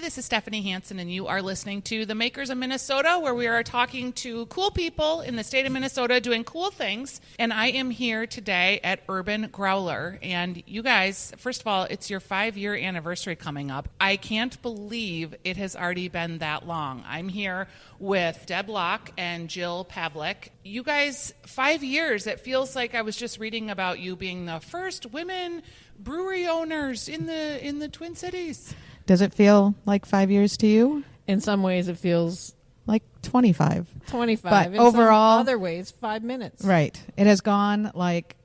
this is Stephanie Hansen, and you are listening to The Makers of Minnesota, where we are talking to cool people in the state of Minnesota doing cool things. And I am here today at Urban Growler. And you guys, first of all, it's your 5-year anniversary coming up. I can't believe it has already been that long. I'm here with Deb Locke and Jill Pavlik. You guys, 5 years, it feels like I was just reading about you being the first women brewery owners in the Twin Cities. Does it feel like 5 years to you? In some ways, it feels like 25. 25. But in overall, some other ways, 5 minutes. Right. It has gone like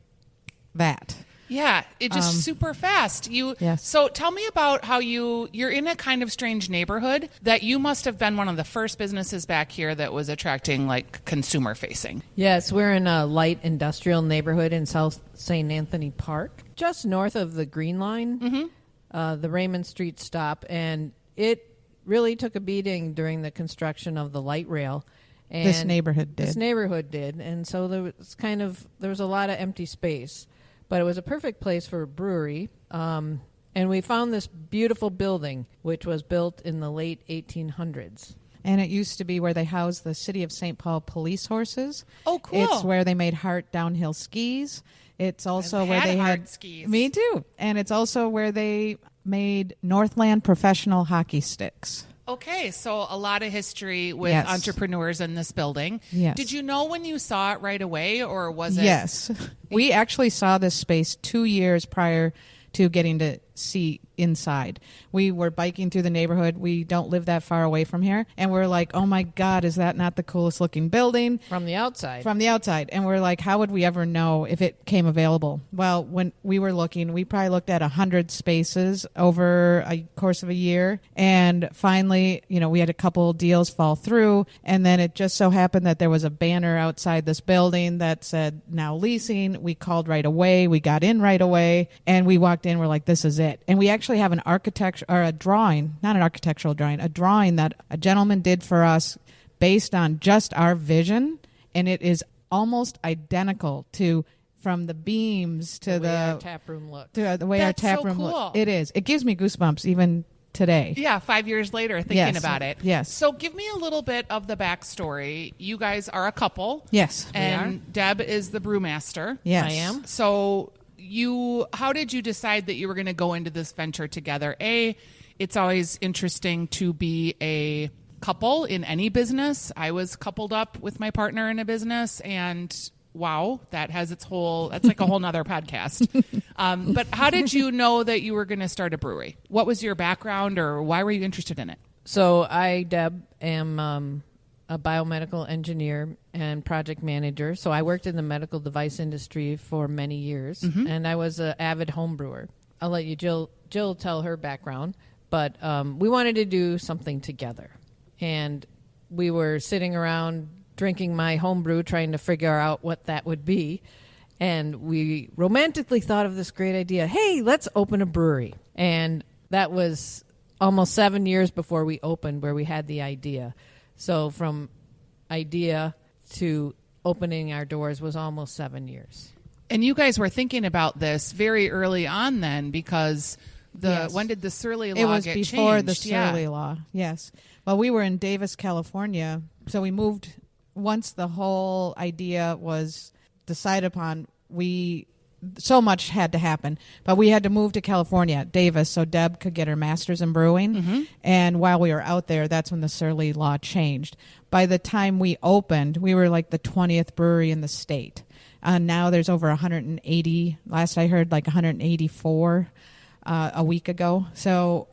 that. Yeah, it just super fast. Yes. So tell me about how you're in a kind of strange neighborhood that you must have been one of the first businesses back here that was attracting like consumer facing. Yes, we're in a light industrial neighborhood in South St. Anthony Park, just north of the Green Line, the Raymond Street stop, and it really took a beating during the construction of the light rail. And this neighborhood did, and so there was a lot of empty space. But it was a perfect place for a brewery. And we found this beautiful building, which was built in the late 1800s. And it used to be where they housed the City of St. Paul police horses. Oh, cool. It's where they made Hart downhill skis. It's also I've where had they Hart had skis. Me too. And it's also where they made Northland professional hockey sticks. Okay, so a lot of history with Yes. entrepreneurs in this building. Yes. Did you know when you saw it right away, or was it? Yes. We actually saw this space 2 years prior to getting to see inside. We were biking through the neighborhood. We don't live that far away from here. And we're like, oh my God, is that not the coolest looking building? From the outside. From the outside. And we're like, how would we ever know if it came available? Well, when we were looking, we probably looked at 100 spaces over a course of a year. And finally, we had a couple deals fall through. And then it just so happened that there was a banner outside this building that said now leasing. We called right away. We got in right away. And we walked in. We're like, this is it. And we actually have a drawing that a gentleman did for us based on just our vision, and it is almost identical to from the beams to our tap room looks. To the way That's our tap so room cool. looks. It is. It gives me goosebumps even today. Yeah, 5 years later, thinking Yes. about it. Yes. So give me a little bit of the backstory. You guys are a couple. Yes. And Deb is the brewmaster. Yes. I am. So how did you decide that you were going to go into this venture together? It's always interesting to be a couple in any business. I was coupled up with my partner in a business, and wow, that's like a whole nother podcast. But how did you know that you were going to start a brewery? What was your background, or why were you interested in it? So I, Deb, am a biomedical engineer and project manager. So I worked in the medical device industry for many years, and I was an avid home brewer. I'll let you, Jill tell her background, but we wanted to do something together. And we were sitting around drinking my home brew, trying to figure out what that would be. And we romantically thought of this great idea, hey, let's open a brewery. And that was almost 7 years before we opened, where we had the idea. So from idea to opening our doors was almost 7 years. And you guys were thinking about this very early on then, because Yes. when did the Surly law get changed? It was before the Surly law, yes. Well, we were in Davis, California, so we moved once the whole idea was decided upon. So much had to happen, but we had to move to California, Davis, so Deb could get her master's in brewing. And while we were out there, that's when the Surly law changed. By the time we opened, we were like the 20th brewery in the state. Now there's over 180. Last I heard, like 184 a week ago. So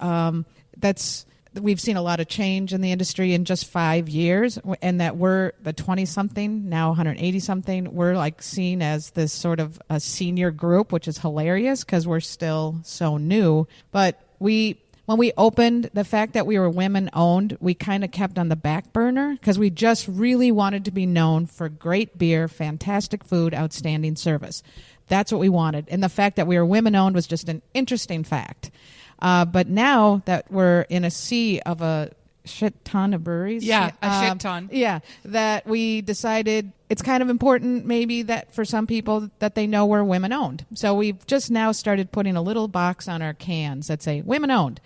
we've seen a lot of change in the industry in just 5 years, and that we're the 20-something, now 180-something. We're like seen as this sort of a senior group, which is hilarious because we're still so new. But when we opened, the fact that we were women-owned, we kind of kept on the back burner because we just really wanted to be known for great beer, fantastic food, outstanding service. That's what we wanted. And the fact that we were women-owned was just an interesting fact. But now that we're in a sea of a shit ton of breweries. Yeah, a shit ton. Yeah, that we decided it's kind of important maybe that for some people that they know we're women-owned. So we've just now started putting a little box on our cans that say women-owned.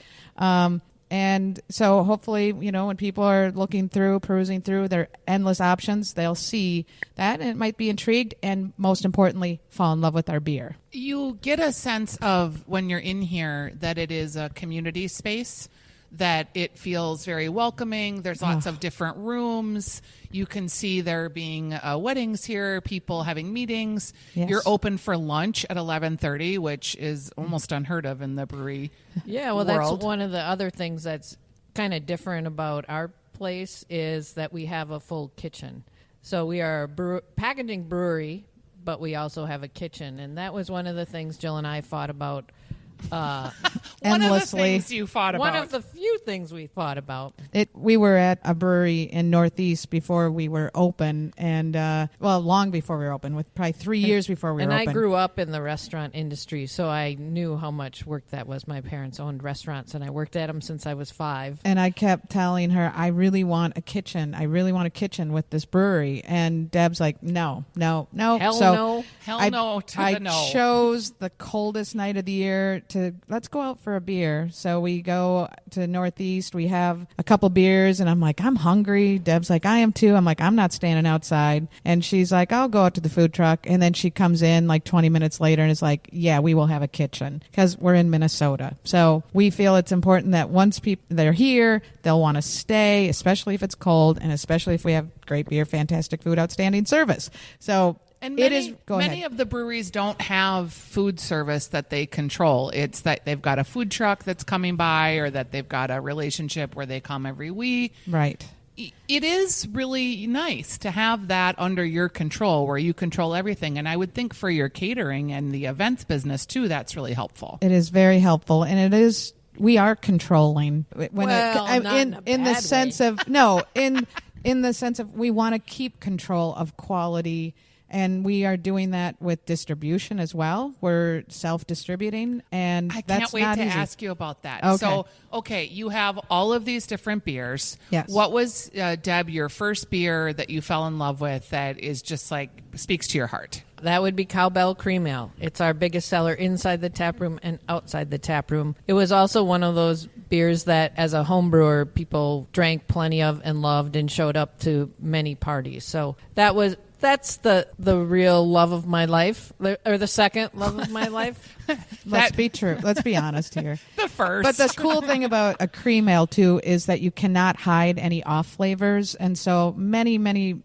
And so hopefully, when people are looking through, perusing through their endless options, they'll see that and it might be intrigued and most importantly, fall in love with our beer. You get a sense of when you're in here that it is a community space, that it feels very welcoming. There's lots of different rooms. You can see there being weddings here, people having meetings. Yes. You're open for lunch at 11:30, which is almost unheard of in the brewery Yeah, well, world. that's one of the other things that's kind of different about our place is that we have a full kitchen. So we are a packaging brewery, but we also have a kitchen. And that was one of the things Jill and I fought about. One endlessly. of the things you fought about. One of the few things we thought about. We were at a brewery in Northeast before we were open, and long before we were open, with probably 3 years before we were open. And I grew up in the restaurant industry, so I knew how much work that was. My parents owned restaurants, and I worked at them since I was 5. And I kept telling her, I really want a kitchen. I really want a kitchen with this brewery. And Deb's like, no. Hell So no. Hell no to I the no. chose the coldest night of the year to let's go out for a beer. So we go to Northeast. We have a couple beers, and I'm like, I'm hungry. Deb's like, I am too. I'm like, I'm not standing outside. And she's like, I'll go out to the food truck. And then she comes in like 20 minutes later and is like, yeah, we will have a kitchen because we're in Minnesota. So we feel it's important that once they're here, they'll want to stay, especially if it's cold and especially if we have great beer, fantastic food, outstanding service. So And it is. Go many ahead. of the breweries don't have food service that they control. It's that they've got a food truck that's coming by, or that they've got a relationship where they come every week. Right. It is really nice to have that under your control, where you control everything. And I would think for your catering and the events business too, that's really helpful. It is very helpful, and it is. We are controlling Well, not in a in the bad sense way. of no in the sense of we want to keep control of quality. And we are doing that with distribution as well. We're self-distributing, and I that's can't wait not to easy. ask you about that. Okay. So, you have all of these different beers. Yes. What was, Deb, your first beer that you fell in love with that is just like speaks to your heart? That would be Cowbell Cream Ale. It's our biggest seller inside the tap room and outside the tap room. It was also one of those beers that, as a home brewer, people drank plenty of and loved and showed up to many parties. So that's the real love of my life, or the second love of my life. Let's be true. Let's be honest here. The first. But the cool thing about a cream ale too is that you cannot hide any off flavors, and so many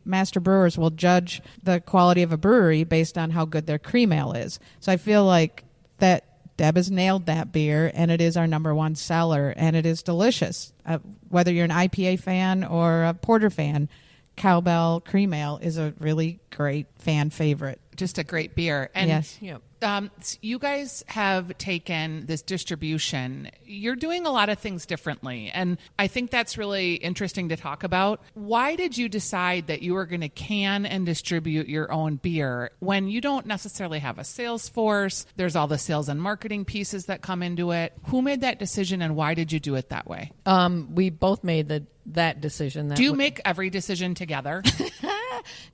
master brewers will judge the quality of a brewery based on how good their cream ale is. So I feel like that Deb has nailed that beer, and it is our number one seller, and it is delicious. Whether you're an IPA fan or a porter fan, Cowbell Cream Ale is a really great fan favorite. Just a great beer. And Yes. Yep. You guys have taken this distribution. You're doing a lot of things differently, and I think that's really interesting to talk about. Why did you decide that you were going to can and distribute your own beer when you don't necessarily have a sales force? There's all the sales and marketing pieces that come into it. Who made that decision, and why did you do it that way? We both made that decision. Do you make every decision together?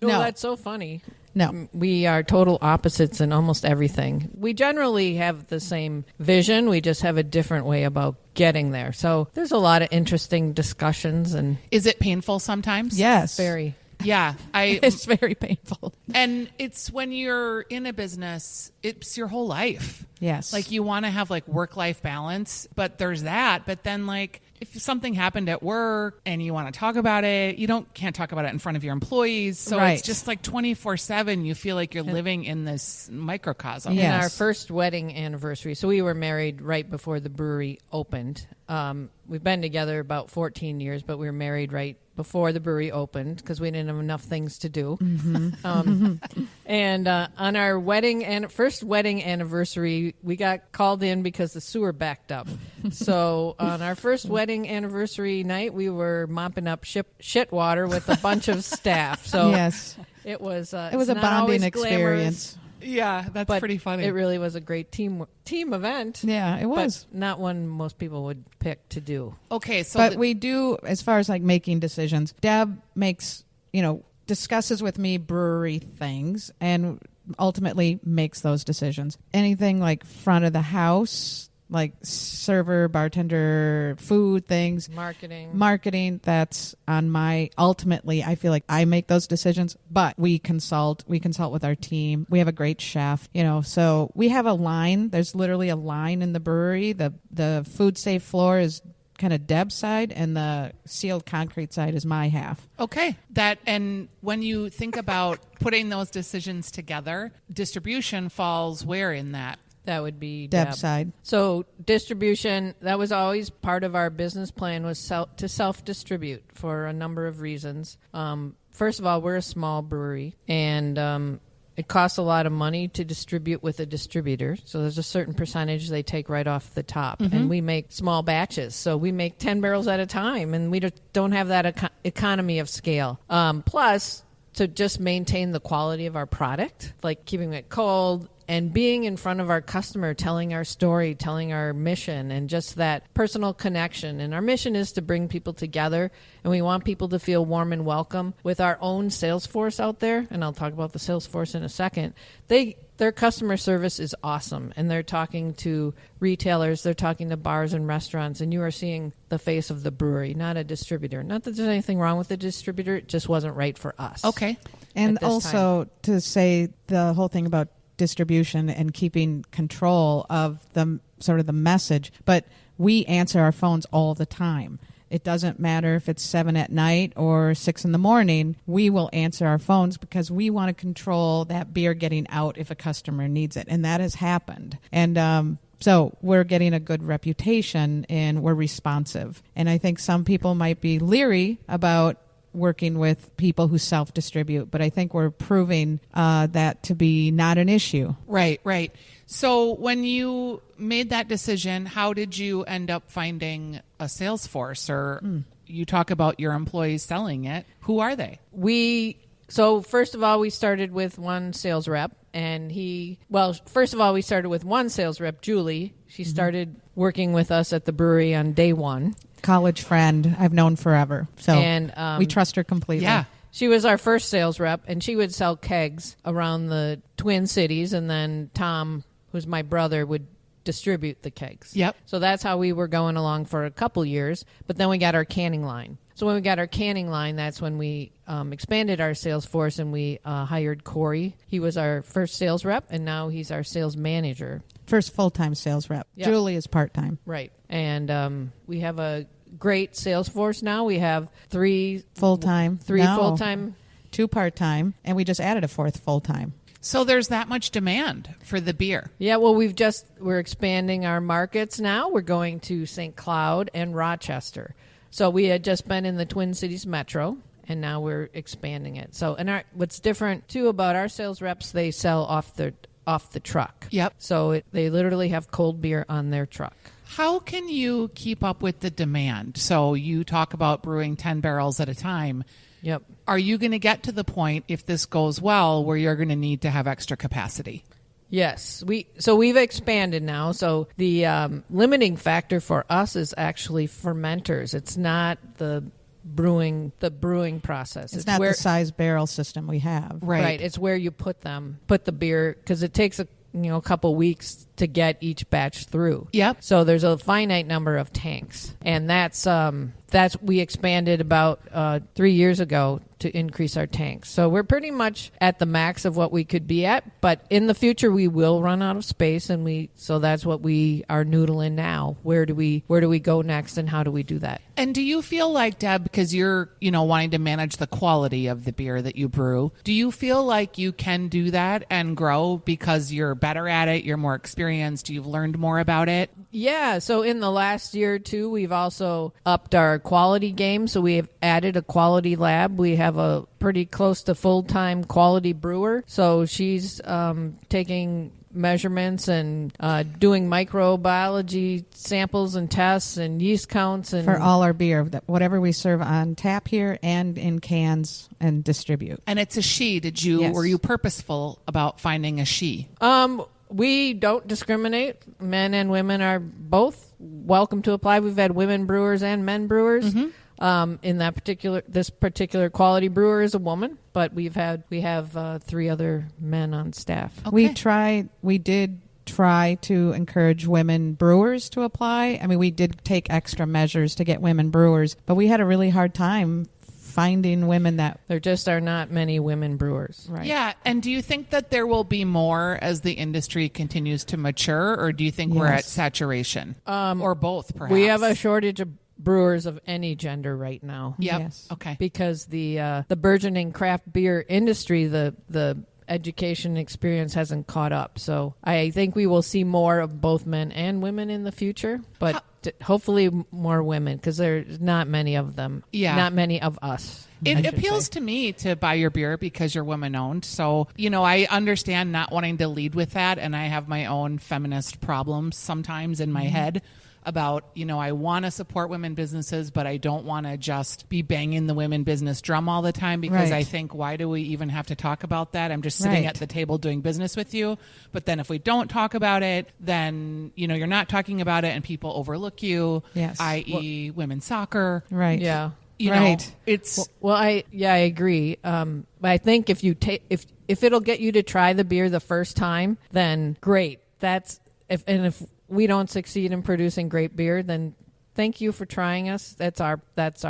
No, No. that's so funny. No. We are total opposites in almost everything. We generally have the same vision. We just have a different way about getting there. So there's a lot of interesting discussions, and Is it painful sometimes? Yes. very. Yeah. It's very painful. And it's when you're in a business, it's your whole life. Yes. Like you want to have like work-life balance, but there's that. But then like if something happened at work and you want to talk about it, can't talk about it in front of your employees. So Right. it's just like 24/7. You feel like you're living in this microcosm. Yeah. In Yes. our first wedding anniversary, so we were married right before the brewery opened. We've been together about 14 years, but we were married right before the brewery opened because we didn't have enough things to do. And on our first wedding anniversary, we got called in because the sewer backed up. So on our first wedding anniversary night, we were mopping up shit water with a bunch of staff. So Yes. it was It was it's a not always bonding glamorous, experience. Yeah, that's but pretty funny. It really was a great team event. Yeah, it was. But not one most people would pick to do. Okay, so But we do, as far as like making decisions, Deb makes, discusses with me brewery things and ultimately makes those decisions. Anything like front of the house, like server, bartender, food things. Marketing, that's on my, ultimately, I feel like I make those decisions, but we consult with our team. We have a great chef, so we have a line. There's literally a line in the brewery. The food safe floor is kind of Deb's side, and the sealed concrete side is my half. Okay. And when you think about putting those decisions together, distribution falls where in that? That would be Deb's side. So distribution, that was always part of our business plan, was to self-distribute for a number of reasons. First of all, we're a small brewery, and it costs a lot of money to distribute with a distributor. So there's a certain percentage they take right off the top. Mm-hmm. And we make small batches. So we make 10 barrels at a time, and we don't have that economy of scale. Plus, to just maintain the quality of our product, like keeping it cold, and being in front of our customer, telling our story, telling our mission, and just that personal connection. And our mission is to bring people together, and we want people to feel warm and welcome. With our own sales force out there, and I'll talk about the sales force in a second, their customer service is awesome, and they're talking to retailers, they're talking to bars and restaurants, and you are seeing the face of the brewery, not a distributor. Not that there's anything wrong with the distributor, it just wasn't right for us. Okay. And also to say the whole thing about distribution and keeping control of the sort of the message, but we answer our phones all the time. It doesn't matter if it's 7 p.m. or 6 a.m. We will answer our phones because we want to control that beer getting out if a customer needs it, and that has happened. And so we're getting a good reputation, and we're responsive. And I think some people might be leery about working with people who self-distribute, but I think we're proving that to be not an issue. Right. So when you made that decision, how did you end up finding a sales force? Or you talk about your employees selling it. Who are they? So first of all, we started with one sales rep, and we started with one sales rep, Julie. She started working with us at the brewery on day one. College friend I've known forever. So we trust her completely. Yeah. She was our first sales rep, and she would sell kegs around the Twin Cities, and then Tom, who's my brother, would distribute the kegs. Yep. So that's how we were going along for a couple years, but then we got our canning line. So when we got our canning line, that's when we expanded our sales force, and we hired Corey. He was our first sales rep, and now he's our sales manager. First full-time sales rep. Yep. Julie is part-time. Right. And we have a great sales force now. We have three full-time, 2 part-time, and we just added a 4th full-time. So there's that much demand for the beer. Yeah, well, we're expanding our markets now. We're going to St. Cloud and Rochester. So we had just been in the Twin Cities Metro, and now we're expanding it. So, and what's different too about our sales reps, they sell off the truck. Yep. So they literally have cold beer on their truck. How can you keep up with the demand? So you talk about brewing 10 barrels at a time. Yep. Are you going to get to the point, if this goes well, where you're going to need to have extra capacity? Yes. We've expanded now. So the limiting factor for us is actually fermenters. It's not the brewing process. It's not the size barrel system we have. Right. It's where you put the beer, because it takes a couple weeks to get each batch through. Yep. So there's a finite number of tanks, and that's we expanded about 3 years ago to increase our tanks. So we're pretty much at the max of what we could be at, but in the future we will run out of space, and so that's what we are noodling now. Where do we go next, and how do we do that? And do you feel like, Deb, because you're wanting to manage the quality of the beer that you brew, do you feel like you can do that and grow because you're better at it, you're more experienced, you've learned more about it? Yeah, so in the last year or two, we've also upped our quality game. So we have added a quality lab. We have a pretty close to full-time quality brewer. So she's taking measurements and doing microbiology samples and tests and yeast counts. And for all our beer, whatever we serve on tap here and in cans and distribute. And it's a she. Yes. Were you purposeful about finding a she? We don't discriminate. Men and women are both welcome to apply. We've had women brewers and men brewers. Mm-hmm. This particular quality brewer is a woman, but we have 3 other men on staff. Okay. We did try to encourage women brewers to apply. I mean, we did take extra measures to get women brewers, but we had a really hard time finding women that... There just are not many women brewers. Right. Yeah, and do you think that there will be more as the industry continues to mature, or do you think we're at saturation? Or both, perhaps? We have a shortage of brewers of any gender right now. Yep. Yes. Okay. Because the burgeoning craft beer industry, the education experience hasn't caught up. So I think we will see more of both men and women in the future, but hopefully more women, because there's not many of them. Yeah. Not many of us. It appeals to me to buy your beer because you're women owned. So, I understand not wanting to lead with that. And I have my own feminist problems sometimes in my head about, I want to support women businesses, but I don't want to just be banging the women business drum all the time because I think, why do we even have to talk about that? I'm just sitting at the table doing business with you. But then if we don't talk about it, then, you're not talking about it and people overlook you, i.e. women's soccer. Right. Yeah. It's I agree. But I think if you if it'll get you to try the beer the first time, then great. If we don't succeed in producing great beer, then thank you for trying us. That's our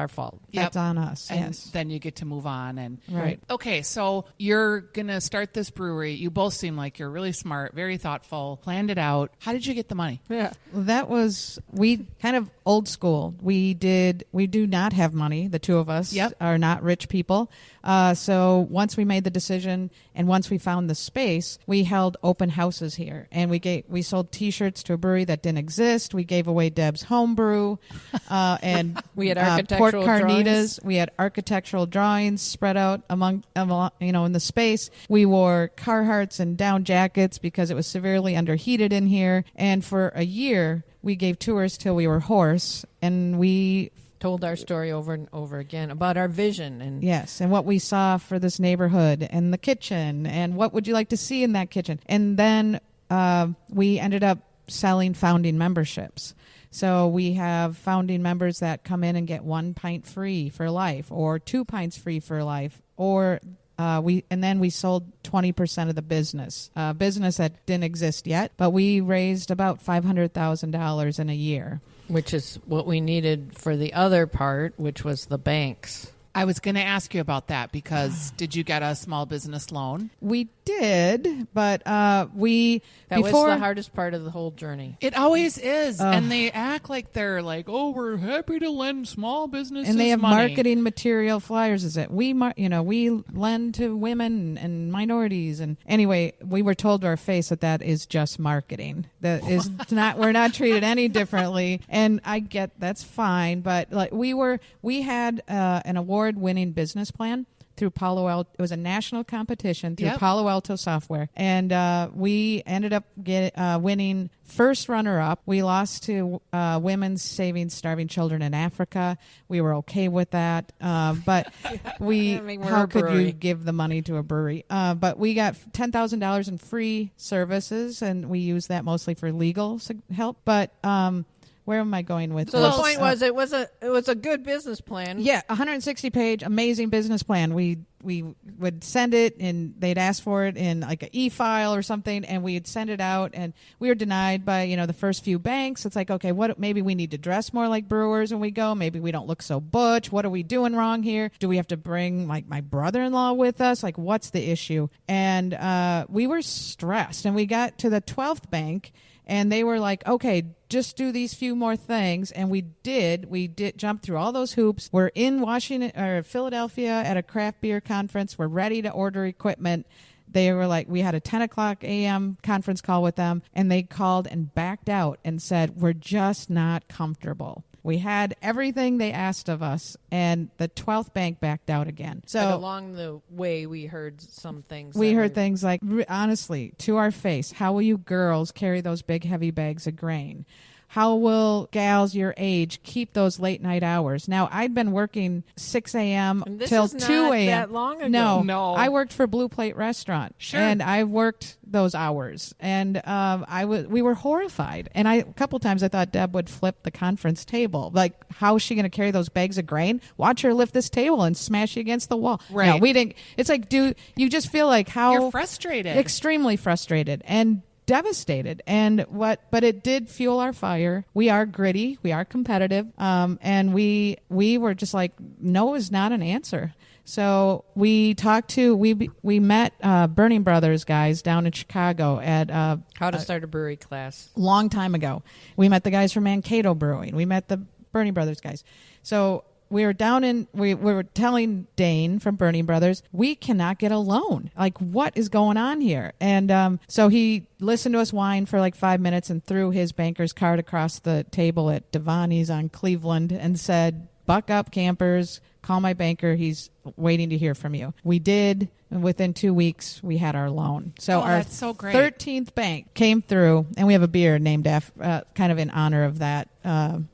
fault. That's on us. And yes. then you get to move on. And Right. Okay, so you're gonna start this brewery. You both seem like you're really smart, very thoughtful, planned it out. How did you get the money? Yeah. Well, that was, we kind of old school. We do not have money. The two of us are not rich people. So once we made the decision and once we found the space, we held open houses here, and we sold T-shirts to a brewery that didn't exist. We gave away Deb's home brew, and we had Port architectural Carnitas. drawings. We had architectural drawings spread out among in the space. We wore Carhartts and down jackets because it was severely underheated in here. And for a year, we gave tours till we were hoarse, and we told our story over and over again about our vision and and what we saw for this neighborhood and the kitchen and what would you like to see in that kitchen. And then we ended up selling founding memberships. So we have founding members that come in and get 1 pint free for life, or 2 pints free for life, or we sold 20% of the business that didn't exist yet, but we raised about $500,000 in a year. which is what we needed for the other part, which was the banks. I was going to ask you about that because did you get a small business loan? We did, but That was the hardest part of the whole journey. It always is. And they act like they're like, oh, we're happy to lend small businesses and they have money. marketing material flyers. Is it we lend to women and minorities, and anyway, we were told to our face that is just marketing. That is not. We're not treated any differently, and I get that's fine. But like we had an award-winning business plan through Palo Alto. It was a national competition through Palo Alto Software, and we ended up winning first runner-up. We lost to Women Saving Starving Children in Africa. We were okay with that, but how could you give the money to a brewery? But we got $10,000 in free services, and we used that mostly for legal help. But where am I going with so this? The point was it was a good business plan. Yeah, 160-page, amazing business plan. We would send it, and they'd ask for it in like an e-file or something, and we'd send it out, and we were denied by the first few banks. It's like, okay, maybe we need to dress more like brewers when we go. Maybe we don't look so butch. What are we doing wrong here? Do we have to bring like my brother-in-law with us? Like, what's the issue? And we were stressed, and we got to the 12th bank. And they were like, okay, just do these few more things. And we did jump through all those hoops. We're in Philadelphia at a craft beer conference. We're ready to order equipment. They were like, we had a 10 o'clock a.m. conference call with them, and they called and backed out and said, we're just not comfortable. We had everything they asked of us, and the 12th bank backed out again. So but along the way, we heard some things. We heard things like, honestly, to our face, how will you girls carry those big, heavy bags of grain? How will gals your age keep those late night hours? Now, I'd been working 6 a.m. till 2 a.m. That long ago. No. I worked for Blue Plate Restaurant. Sure. And I worked those hours. And we were horrified. And a couple times I thought Deb would flip the conference table. Like, how is she going to carry those bags of grain? Watch her lift this table and smash you against the wall. Right. No, we didn't. It's like, you just feel like how... You're frustrated. Extremely frustrated. And devastated. But it did fuel our fire. We are gritty. We are competitive. And we were just like, no is not an answer. So we met Burning Brothers guys down in Chicago at How to start a brewery class. Long time ago. We met the guys from Mankato Brewing. We met the Burning Brothers guys. So we were we were telling Dane from Burning Brothers, we cannot get a loan. Like, what is going on here? And so he listened to us whine for like 5 minutes and threw his banker's card across the table at Devani's on Cleveland and said, buck up, campers. Call my banker. He's waiting to hear from you. We did. And within 2 weeks, we had our loan. So our that's so great. 13th bank came through, and we have a beer named after, kind of in honor of that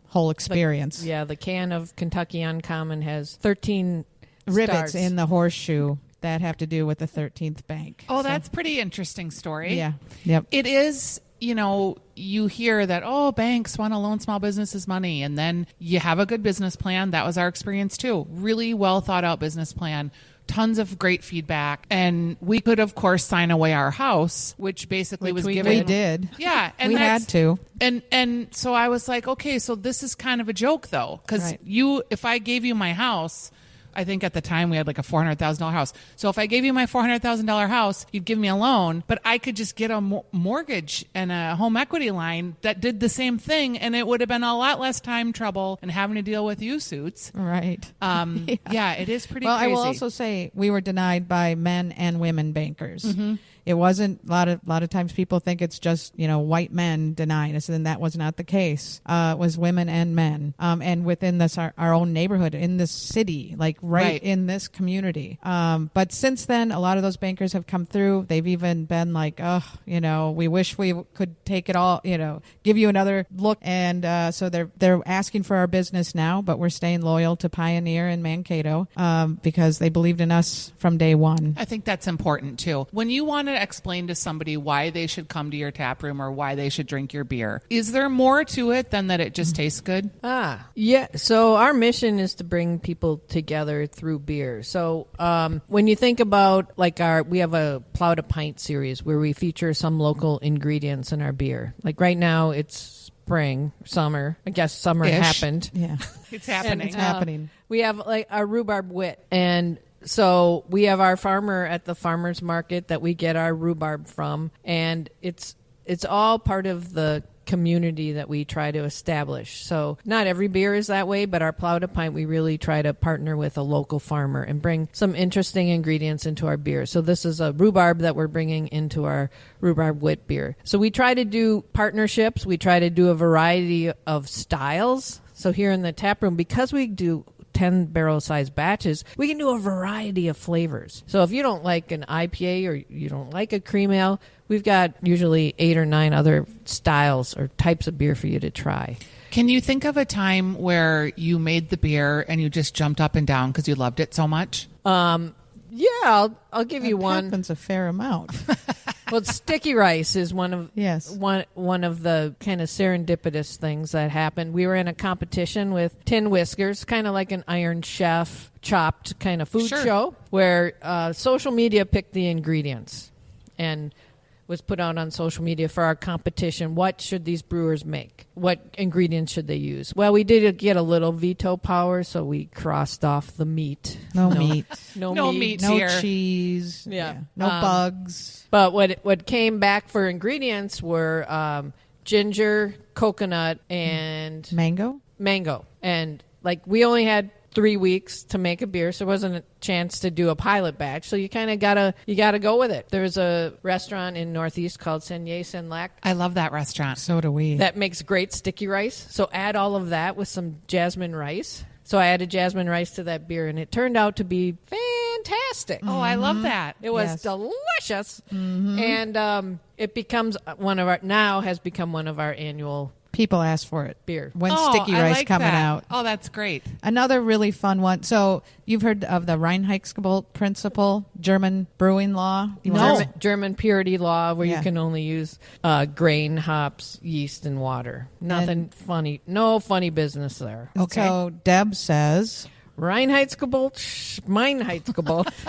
whole experience. The can of Kentucky Uncommon has 13 rivets stars in the horseshoe that have to do with the 13th bank. Oh, that's pretty interesting story. Yeah. Yep. It is. You hear that, banks want to loan small businesses money, and then you have a good business plan. That was our experience too. Really well thought out business plan. Tons of great feedback. And we could, of course, sign away our house, which basically was given. We did. Yeah. And we had to. And so I was like, okay, so this is kind of a joke, though. Because if I gave you my house, I think at the time we had like a $400,000 house. So if I gave you my $400,000 house, you'd give me a loan, but I could just get a mortgage and a home equity line that did the same thing, and it would have been a lot less time, trouble, and having to deal with suits. Right. Yeah, it is pretty well, crazy. I will also say we were denied by men and women bankers. Mm-hmm. It wasn't a lot of times people think it's just white men denying us, and that was not the case. It was women and men, and within this our own neighborhood in this city, like right in this community. But since then, a lot of those bankers have come through. They've even been like, we wish we could take it all, give you another look, and so they're asking for our business now, but we're staying loyal to Pioneer and Mankato because they believed in us from day one. I think that's important too. When you want to explain to somebody why they should come to your tap room or why they should drink your beer, is there more to it than that it just tastes good? Yeah. So our mission is to bring people together through beer. So when you think about we have a Plow to Pint series where we feature some local ingredients in our beer. Like right now it's spring, summer. I guess summer happened. Yeah. It's happening. It's happening. We have like our rhubarb wit, and so we have our farmer at the farmer's market that we get our rhubarb from, and it's all part of the community that we try to establish. So not every beer is that way, but our Plow to Pint, we really try to partner with a local farmer and bring some interesting ingredients into our beer. So this is a rhubarb that we're bringing into our rhubarb wit beer. So we try to do partnerships. We try to do a variety of styles. So here in the tap room, because we do 10 barrel size batches, we can do a variety of flavors. So if you don't like an IPA or you don't like a cream ale, we've got usually 8 or 9 other styles or types of beer for you to try. Can you think of a time where you made the beer and you just jumped up and down because you loved it so much? Yeah, I'll give you one. Happens a fair amount. Well, sticky rice is one of the kind of serendipitous things that happened. We were in a competition with Tin Whiskers, kind of like an Iron Chef chopped kind of food show, where social media picked the ingredients and was put out on social media for our competition. What should these brewers make? What ingredients should they use? Well, we did get a little veto power, so we crossed off the meat. No meat. No meat No here. cheese. Yeah. No bugs. But what came back for ingredients were ginger, coconut, and Mango. And we only had 3 weeks to make a beer, so there wasn't a chance to do a pilot batch. So you kind of gotta go with it. There's a restaurant in Northeast called Seigneur Saint-Lac. I love that restaurant. So do we. That makes great sticky rice. So add all of that with some jasmine rice. So I added jasmine rice to that beer, and it turned out to be fantastic. Oh, I love that. It was delicious, and it has become one of our annual. People ask for it. Beer. When sticky rice like coming that. out. Oh, that's great. Another really fun one. So you've heard of the Reinheitsgebot principle, German brewing law? German purity law, where you can only use grain, hops, yeast, and water. Nothing funny. No funny business there. Okay. So Deb says... Reinheitsgebot,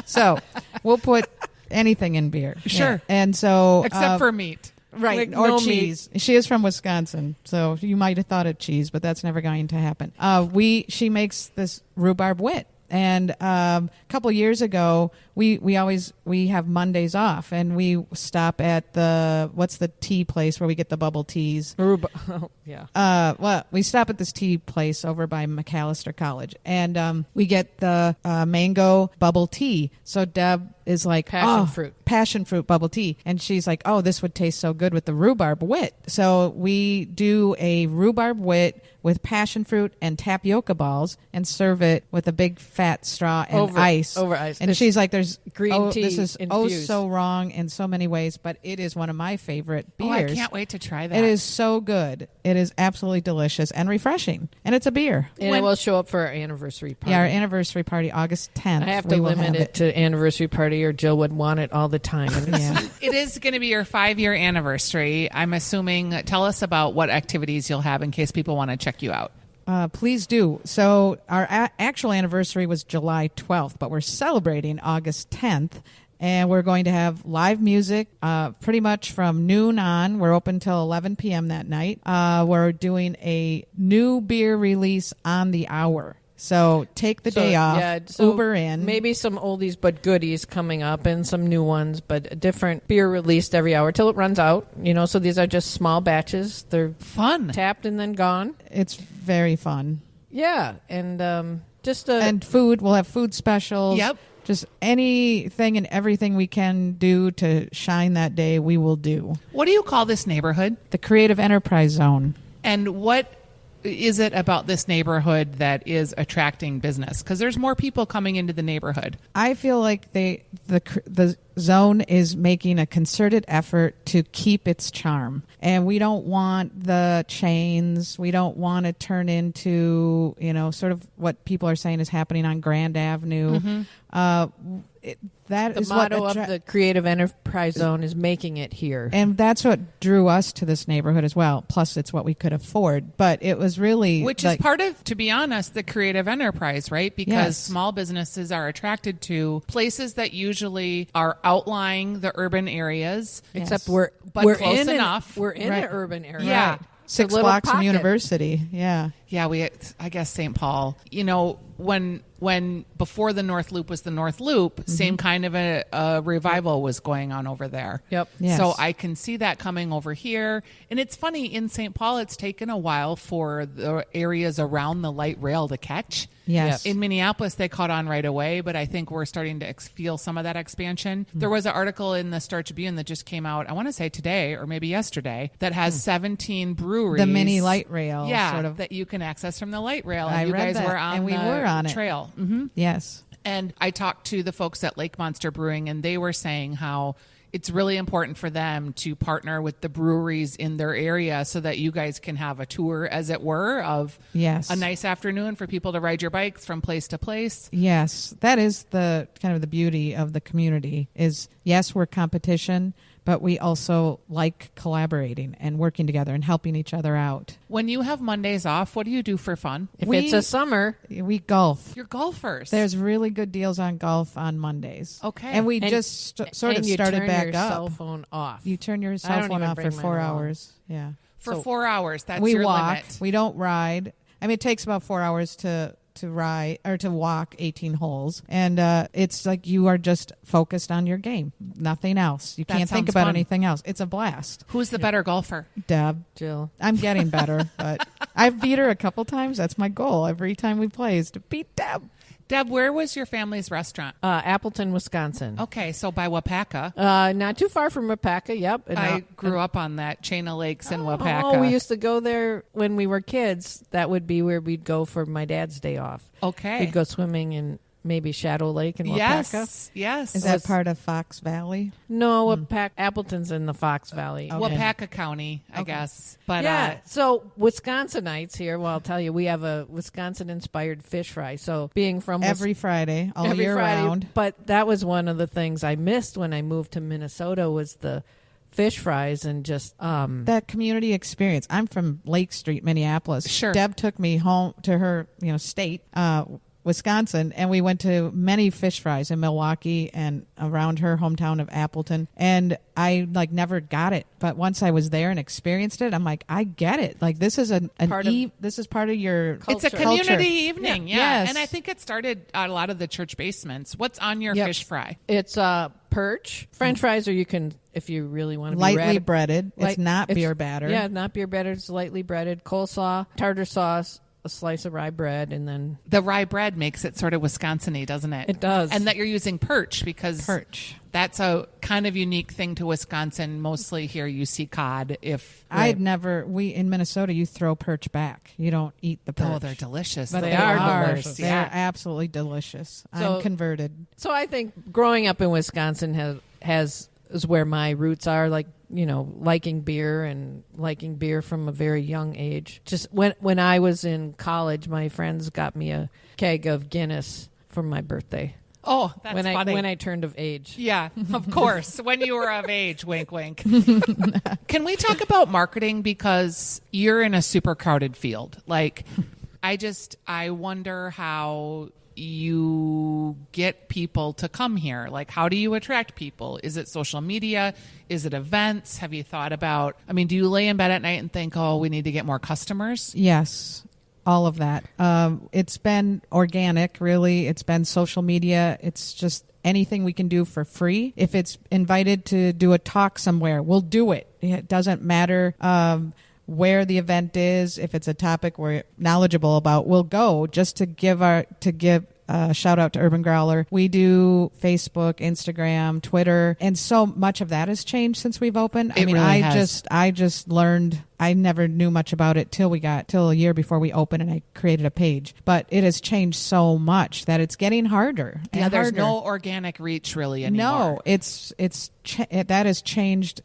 So we'll put anything in beer. Sure. Yeah. And so... Except for meat. Right, Like, or no cheese. She is from Wisconsin, so you might have thought of cheese, but that's never going to happen. She makes this rhubarb wit. And a couple years ago, we have Mondays off, and we stop at what's the tea place where we get the bubble teas? Yeah. We stop at this tea place over by McAllister College, and we get the mango bubble tea. So Deb is like, passion fruit bubble tea, and she's like, oh, this would taste so good with the rhubarb wit. So we do a rhubarb wit with passion fruit and tapioca balls and serve it with a big fat straw and ice. Over ice. And she's like, there's green tea this is infused. so wrong in so many ways, but it is one of my favorite beers. Oh, I can't wait to try that. It is so good. It is absolutely delicious and refreshing. And it's a beer. And it will show up for our anniversary party. Yeah, our anniversary party, August 10th. I have to limit it to anniversary party or Jill would want it all the time. Yeah. It is going to be your 5-year anniversary. I'm assuming, tell us about what activities you'll have in case people want to check you out. Please do. So our actual anniversary was July 12th, but we're celebrating August 10th. And we're going to have live music pretty much from noon on. We're open till 11 p.m. that night. We're doing a new beer release on the hour. So take the day off, Uber in. Maybe some oldies but goodies coming up and some new ones, but a different beer released every hour till it runs out. So these are just small batches. They're fun. Tapped and then gone. It's very fun. Yeah, and and food. We'll have food specials. Yep. Just anything and everything we can do to shine that day, we will do. What do you call this neighborhood? The Creative Enterprise Zone. And what is it about this neighborhood that is attracting business? Because there's more people coming into the neighborhood. I feel like the zone is making a concerted effort to keep its charm. And we don't want the chains. We don't want to turn into, sort of what people are saying is happening on Grand Avenue. Mm-hmm. That is the motto of the Creative Enterprise Zone is making it here. And that's what drew us to this neighborhood as well. Plus, it's what we could afford. But it was really... Which is part of, to be honest, the creative enterprise, right? Because small businesses are attracted to places that usually are outlying the urban areas. Except we're close enough. We're in an urban area. Yeah. Right. 6 blocks from University. Yeah. Yeah, I guess St. Paul. When before the North Loop was the North Loop, mm-hmm. same kind of a revival was going on over there. Yep. Yes. So I can see that coming over here. And it's funny, in St. Paul, it's taken a while for the areas around the light rail to catch. Yes. In Minneapolis, they caught on right away, but I think we're starting to feel some of that expansion. Mm-hmm. There was an article in the Star Tribune that just came out, I want to say today or maybe yesterday, that has 17 breweries. The mini light rail. Yeah, sort of. that you can access from the light rail. And I you read guys that, were on and we the were on trail. It. Mm-hmm. Yes. And I talked to the folks at Lake Monster Brewing, and they were saying how it's really important for them to partner with the breweries in their area so that you guys can have a tour, as it were, of a nice afternoon for people to ride your bikes from place to place. Yes. That is the kind of the beauty of the community is, yes, we're competition, but we also like collaborating and working together and helping each other out. When you have Mondays off, what do you do for fun? If it's a summer, we golf. You're golfers. There's really good deals on golf on Mondays. Okay. And we just sort of started back up. You turn your cell phone off. You turn your cell phone off for 4 hours. Yeah. For 4 hours, that's we your walk. limit. We don't ride. I mean, it takes about 4 hours to ride or to walk 18 holes, and it's like you are just focused on your game, nothing else. You can't think about anything else. It's a blast. Who's the better golfer? Deb. Jill. I'm getting better, but I've beat her a couple times. That's my goal every time we play is to beat Deb. Deb, where was your family's restaurant? Appleton, Wisconsin. Okay, so by Wapaka. Not too far from Wapaka, yep. And I grew up on that chain of lakes in Wapaka. Oh, we used to go there when we were kids. That would be where we'd go for my dad's day off. Okay. We'd go swimming in maybe Shadow Lake in Wapaka. Yes. Is that part of Fox Valley? No, Appleton's in the Fox Valley. Okay. Wapaka County, I guess. But yeah, so Wisconsinites here, well, I'll tell you, we have a Wisconsin-inspired fish fry. So being from... Every Friday, all year round. But that was one of the things I missed when I moved to Minnesota was the fish fries and just... that community experience. I'm from Lake Street, Minneapolis. Sure. Deb took me home to her state Wisconsin, and we went to many fish fries in Milwaukee and around her hometown of Appleton. And I like never got it, but once I was there and experienced it, I'm like, I get it. Like this is this is part of your It's a culture. community evening, yeah. Yes. And I think it started at a lot of the church basements. What's on your Yep. fish fry? It's perch, French fries, or you can, if you really want to be lightly breaded. It's Light- not beer batter. Yeah, not beer battered. It's lightly breaded. Coleslaw, tartar sauce, a slice of rye bread, and then The rye bread makes it sort of Wisconsin-y, doesn't it? It does. And that you're using perch because Perch. that's a kind of unique thing to Wisconsin. Mostly here you see cod. In Minnesota, you throw perch back. You don't eat the perch. Oh, they're delicious. But though. they are delicious. delicious. They're absolutely delicious. So- I'm converted. So I think growing up in Wisconsin is where my roots are, like, liking beer and liking beer from a very young age. Just when I was in college, my friends got me a keg of Guinness for my birthday. Oh, that's funny. When I turned of age. Yeah, of course. When you were of age, wink, wink. Can we talk about marketing? Because you're in a super crowded field. Like, I wonder how you get people to come here. Like, how do you attract people? Is it social media? Is it events? Have you thought about, do you lay in bed at night and think, oh, we need to get more customers? Yes, all of that. It's been organic, really. It's been social media. It's just anything we can do for free. If it's invited to do a talk somewhere, we'll do it. It doesn't matter where the event is. If it's a topic we're knowledgeable about, we'll go just to give a shout out to Urban Growler. We do Facebook, Instagram, Twitter, and so much of that has changed since we've opened. It really has. I just learned. I never knew much about it till a year before we opened, and I created a page. But it has changed so much that it's getting harder. Yeah, there's harder. no organic reach really anymore. No, that has changed.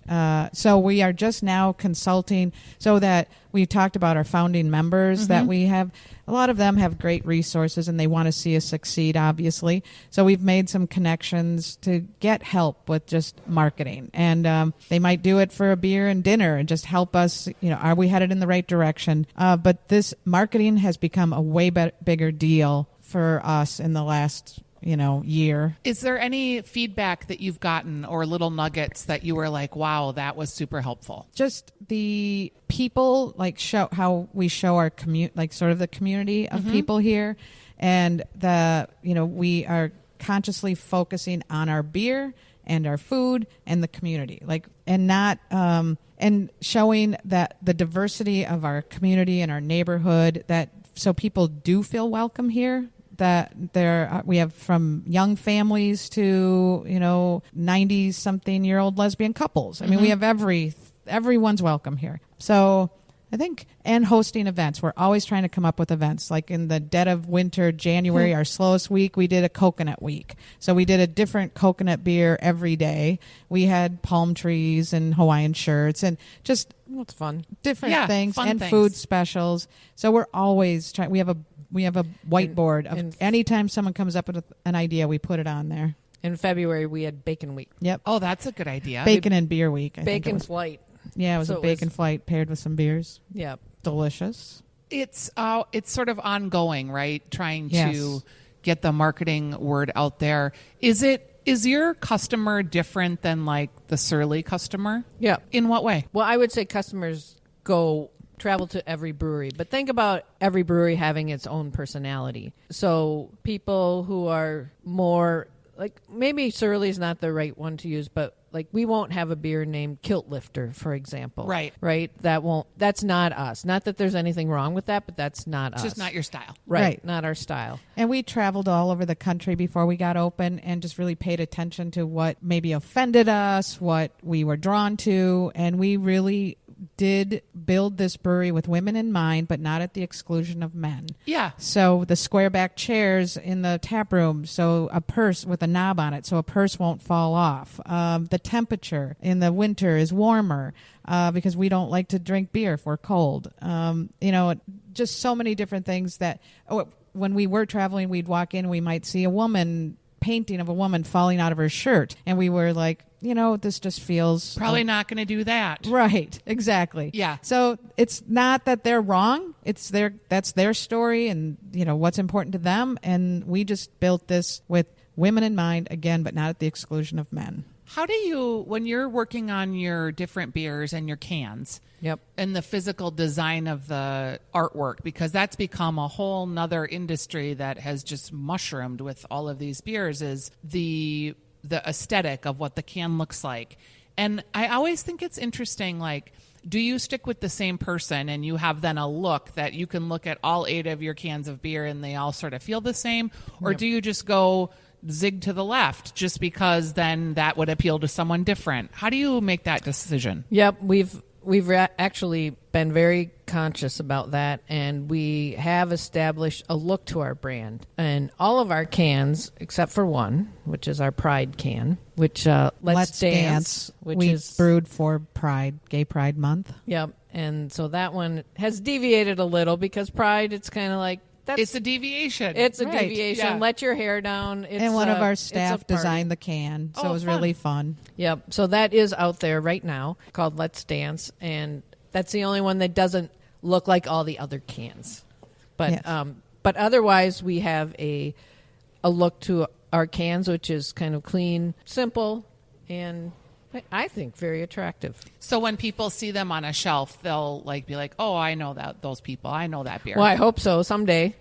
So we are just now consulting so that we talked about our founding members that we have. A lot of them have great resources and they want to see us succeed, obviously. So we've made some connections to get help with just marketing. And they might do it for a beer and dinner and just help us, are we headed in the right direction? But this marketing has become a way bigger deal for us in the last year. Is there any feedback that you've gotten or little nuggets that you were like, wow, that was super helpful? Just the people, like show how we show our sort of the community of people here, and we are consciously focusing on our beer and our food and the community, and showing that the diversity of our community and our neighborhood, that so people do feel welcome here. That we have from young families to 90-something-year-old lesbian couples. I mean, we have everyone's welcome here. So I think, and hosting events. We're always trying to come up with events. Like in the dead of winter, January, our slowest week, we did a coconut week. So we did a different coconut beer every day. We had palm trees and Hawaiian shirts and just It's fun. different things fun and things. food specials. So we're always trying. We have a whiteboard of anytime someone comes up with an idea, we put it on there. In February, we had Bacon Week. Yep. Oh, that's a good idea. Bacon and beer week. I think it Bacon was. flight. Yeah, it was So a it bacon was- flight paired with some beers. Yeah. Delicious. It's sort of ongoing, right? Trying Yes. to get the marketing word out there. Is your customer different than like the Surly customer? Yeah. In what way? Well, I would say customers travel to every brewery, but think about every brewery having its own personality. So people who are more like, maybe Surly is not the right one to use, but like we won't have a beer named Kilt Lifter, for example. Right. That's not us. Not that there's anything wrong with that, but that's not It's us. just not your style. Right. Not our style. And we traveled all over the country before we got open and just really paid attention to what maybe offended us, what we were drawn to, and we really did build this brewery with women in mind, but not at the exclusion of men. Yeah. So the square back chairs in the tap room, so a purse with a knob on it, so a purse won't fall off. The temperature in the winter is warmer because we don't like to drink beer if we're cold. Just so many different things that when we were traveling, we'd walk in, we might see a woman painting of a woman falling out of her shirt. And we were like, this just feels Probably not going to do that. right. Exactly. Yeah. So it's not that they're wrong. That's their story and, what's important to them. And we just built this with women in mind, again, but not at the exclusion of men. How do you, when you're working on your different beers and your cans, Yep. and the physical design of the artwork, because that's become a whole nother industry that has just mushroomed with all of these beers, is the aesthetic of what the can looks like. And I always think it's interesting, like, do you stick with the same person and you have then a look that you can look at all 8 of your cans of beer and they all sort of feel the same? Or do you just go zig to the left just because then that would appeal to someone different? How do you make that decision? Yep, we've actually been very conscious about that, and we have established a look to our brand. And all of our cans, except for one, which is our Pride can, which Let's Dance, which we is brewed for Pride, Gay Pride Month. Yep, and so that one has deviated a little because Pride, it's kind of like, It's a deviation. It's a Right. deviation. Yeah. Let your hair down. And one of our it's a staff party. designed the can, so Oh, it was fun. really fun. Yep. So that is out there right now called Let's Dance, and that's the only one that doesn't look like all the other cans. But Yes. but otherwise, we have a look to our cans, which is kind of clean, simple, and I think very attractive. So when people see them on a shelf, they'll be like, "Oh, I know those people. I know that beer." Well, I hope so someday.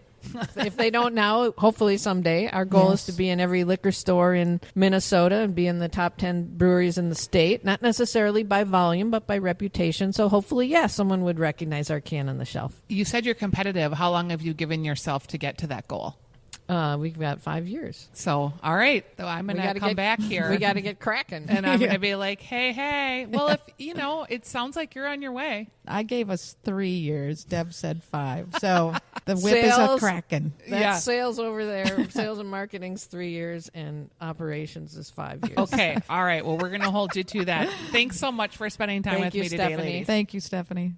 If they don't now, hopefully someday. Our goal is Yes. to be in every liquor store in Minnesota and be in the top 10 breweries in the state, not necessarily by volume, but by reputation. So hopefully, someone would recognize our can on the shelf. You said you're competitive. How long have you given yourself to get to that goal? We've got 5 years. So, all right, so I'm going to come back here. We got to get cracking. and I'm going to be like, hey. Well, if, it sounds like you're on your way. I gave us 3 years. Deb said 5. So the whip is a Sales. cracking. That's Yeah. sales over there. Sales and marketing's 3 years, and operations is 5 years. Okay. All right. Well, we're going to hold you to that. Thanks so much for spending time Thank with you, me today, Stephanie. ladies. Thank you, Stephanie.